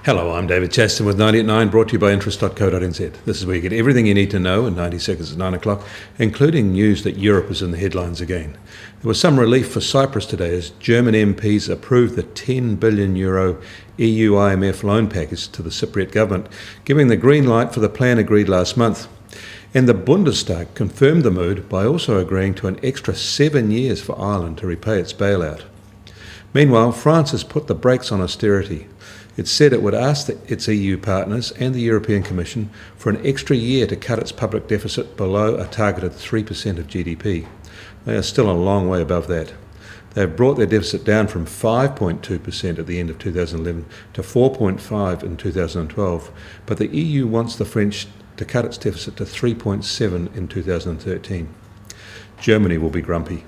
Hello, I'm David Chaston with 90 at 9, brought to you by interest.co.nz. This is where you get everything you need to know in 90 seconds at 9 o'clock, including news that Europe is in the headlines again. There was some relief for Cyprus today as German MPs approved the €10 billion EU IMF loan package to the Cypriot government, giving the green light for the plan agreed last month. And the Bundestag confirmed the mood by also agreeing to an extra 7 years for Ireland to repay its bailout. Meanwhile, France has put the brakes on austerity. It said it would ask its EU partners and the European Commission for an extra year to cut its public deficit below a targeted 3% of GDP. They are still a long way above that. They have brought their deficit down from 5.2% at the end of 2011 to 4.5% in 2012, but the EU wants the French to cut its deficit to 3.7% in 2013. Germany will be grumpy.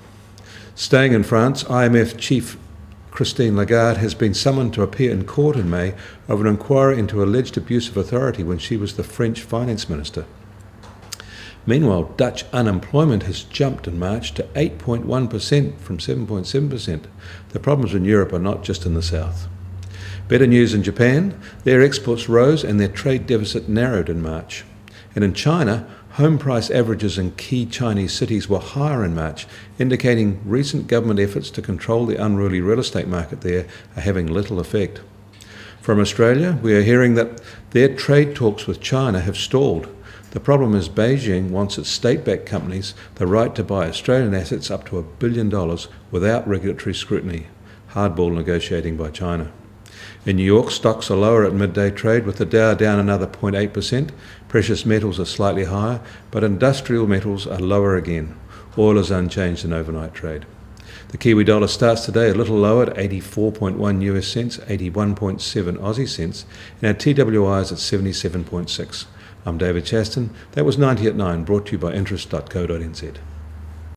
Staying in France, IMF chief Lagarde has been summoned to appear in court in May over an inquiry into alleged abuse of authority when she was the French finance minister. Meanwhile, Dutch unemployment has jumped in March to 8.1% from 7.7%. The problems in Europe are not just in the south. Better news in Japan. Their exports rose and their trade deficit narrowed in March. And in China, home price averages in key Chinese cities were higher in March, indicating recent government efforts to control the unruly real estate market there are having little effect. From Australia, we are hearing that their trade talks with China have stalled. The problem is Beijing wants its state-backed companies the right to buy Australian assets up to $1 billion without regulatory scrutiny. Hardball negotiating by China. In New York, stocks are lower at midday trade, with the Dow down another 0.8%. Precious metals are slightly higher, but industrial metals are lower again. Oil is unchanged in overnight trade. The Kiwi dollar starts today a little lower at 84.1 US cents, 81.7 Aussie cents, and our TWI is at 77.6. I'm David Chaston. That was 90 at 9, brought to you by interest.co.nz.